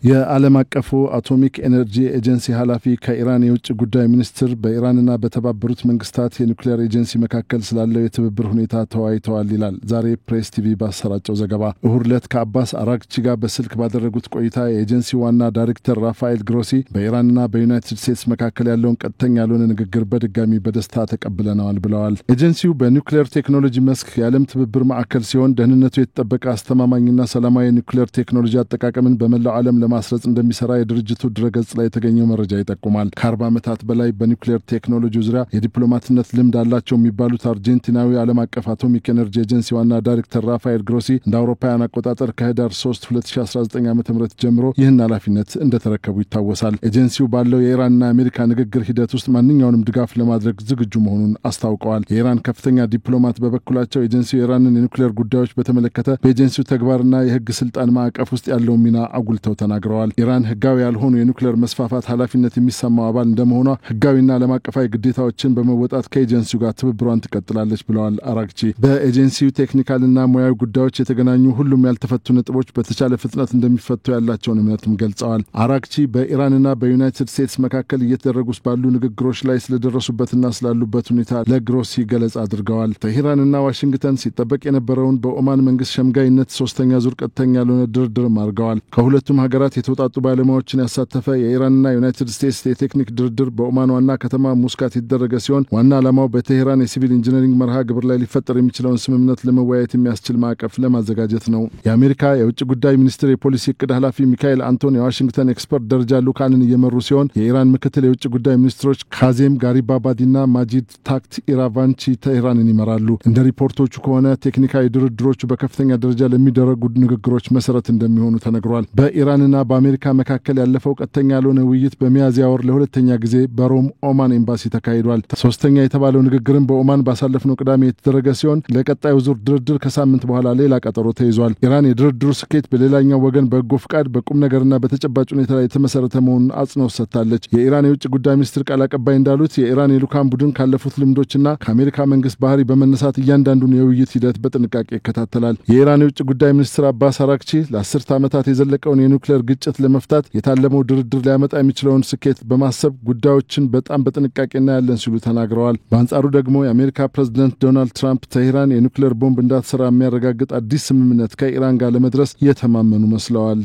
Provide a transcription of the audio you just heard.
የዓለም አቀፉ አቶሚክ ኤነርጂ ኤጀንሲ ኃላፊ ከኢራን የውጭ ጉዳይ ሚኒስትር በኢራንና በተባበሩት መንግስታት የኒውክሌር ኤጀንሲ መካከል ስላለው የትብብር ሁኔታ ተወያይተዋል ይላል ዛሬ ፕሬስ ቲቪ ባሰራጨው ዘገባ። እሁድ ዕለት ከአባስ አራግቺ ጋር በስልክ ባደረጉት ቆይታ የኤጀንሲ ዋና ዳይሬክተር ራፋኤል ግሮሲ በኢራንና በዩናይትድ ስቴትስ መካከል ያለውን ቀጥተኛ ያልሆነ ንግግር በድጋሚ በደስታ ተቀብለናል ብለዋል። ኤጀንሲው በኒውክሌር ቴክኖሎጂ መስክ የዓለም ትብብር ማዕከል ሲሆን ደህንነቱ የተጠበቀ አስተማማኝና ሰላማዊ ኒውክሌር ቴክኖሎጂ አጠቃቀምን በመላው ዓለም ማስረጽ እንደሚሰራ የድርጅቱ ድረገጽ ላይ የተገኘው መረጃ ይጠቁማል። ከ40 ዓመታት በላይ በኒውክሌር ቴክኖሎጂ ዙሪያ የዲፕሎማትነት ልምድ አላቸው የሚባሉት አርጀንቲናዊ ዓለም አቀፍ አቶሚክ ኤነርጂ ኤጀንሲ ዋና ዳይሬክተር ራፋኤል ግሮሲ እንደ አውሮፓውያን አቆጣጠር ከህዳር 3 2019 ዓ.ም ጀምሮ ይህን ኃላፊነት እንደተረከቡ ይታወሳል። ኤጀንሲው ባለው የኢራንና አሜሪካ ንግግር ሂደት ውስጥ ማንኛውንም ድጋፍ ለማድረግ ዝግጁ መሆኑን አስታውቀዋል። የኢራን ከፍተኛ ዲፕሎማት በበኩላቸው ኤጀንሲው የኢራንን የኒውክሌር ጉዳዮች በተመለከተ በኤጀንሲው ተግባርና የህግ ስልጣን ማዕቀፍ ውስጥ ያለው ሚና አጉልተው ተናግረዋል። ኢራን ህጋዊ ያልሆኑ የኒውክሌር መስፋፋት ኃላፊነት የሚሰማው አባል እንደመሆኗ ህጋዊና ዓለም አቀፋዊ ግዴታዎችን በመወጣት ከኤጀንሲው ጋር ትብብሯን ትቀጥላለች ብለዋል አራግቺ። በኤጀንሲው ቴክኒካልና ሙያዊ ጉዳዮች የተገናኙ ሁሉም ያልተፈቱ ነጥቦች በተቻለ ፍጥነት እንደሚፈቱ ያላቸውን እምነትም ገልጸዋል። አራግቺ በኢራንና በዩናይትድ ስቴትስ መካከል እየተደረጉ ባሉ ንግግሮች ላይ ስለደረሱበትና ስላሉበት ሁኔታ ለግሮሲ ገለጻ አድርገዋል። ቴህራንና ዋሽንግተን ሲጠበቅ የነበረውን በኦማን መንግስት ሸምጋይነት ሶስተኛ ዙር ቀጥተኛ ያልሆነ ድርድርም አድርገዋል። ከሁለቱም ሀገራት የተውጣጡ ባለሙያዎችን ያሳተፈ የኢራንና ዩናይትድ ስቴትስ የቴክኒክ ድርድር በኦማን ዋና ከተማ ሙስካት የተደረገ ሲሆን ዋና ዓላማው በቴህራን የሲቪል ኢንጂነሪንግ መርሃ ግብር ላይ ሊፈጠር የሚችለውን ስምምነት ለመወያየት የሚያስችል ማዕቀፍ ለማዘጋጀት ነው። የአሜሪካ የውጭ ጉዳይ ሚኒስትር የፖሊሲ እቅድ ኃላፊ ሚካኤል አንቶኒ የዋሽንግተን ኤክስፐርት ደረጃ ልኡካንን እየመሩ ሲሆን የኢራን ምክትል የውጭ ጉዳይ ሚኒስትሮች ካዜም ጋሪባባዲና ማጂድ ታክት ኢራቫንቺ ቴህራንን ይመራሉ። እንደ ሪፖርቶቹ ከሆነ ቴክኒካዊ ድርድሮቹ በከፍተኛ ደረጃ ለሚደረጉ ንግግሮች መሰረት እንደሚሆኑ ተነግሯል። በኢራንና በአሜሪካ መካከል ያለፈው ቀጥተኛ ያልሆነ ውይይት በሚያዝያ ወር ለሁለተኛ ጊዜ በሮም ኦማን ኤምባሲ ተካሂዷል። ሶስተኛ የተባለው ንግግርም በኦማን ባሳለፍነው ቅዳሜ የተደረገ ሲሆን ለቀጣዩ ዙር ድርድር ከሳምንት በኋላ ሌላ ቀጠሮ ተይዟል። ኢራን የድርድሩ ስኬት በሌላኛው ወገን በጎ ፍቃድ በቁም ነገርና በተጨባጭ ሁኔታ ላይ የተመሰረተ መሆኑን አጽንኦት ሰጥታለች። የኢራን የውጭ ጉዳይ ሚኒስትር ቃል አቀባይ እንዳሉት የኢራን የልኡካን ቡድን ካለፉት ልምዶችና ከአሜሪካ መንግስት ባህሪ በመነሳት እያንዳንዱን የውይይት ሂደት በጥንቃቄ ይከታተላል። የኢራን የውጭ ጉዳይ ሚኒስትር አባስ አራግቺ ለ10 ዓመታት የዘለቀውን የኒውክሌር ግጭት ለመፍታት የታለመው ድርድር ሊያመጣ የሚችለውን ስኬት በማሰብ ጉዳዮችን በጣም በጥንቃቄ እናያለን ሲሉ ተናግረዋል። በአንጻሩ ደግሞ የአሜሪካ ፕሬዝዳንት ዶናልድ ትራምፕ ቴህራን የኒውክሌር ቦምብ እንዳትሰራ የሚያረጋግጥ አዲስ ስምምነት ከኢራን ጋር ለመድረስ የተማመኑ መስለዋል።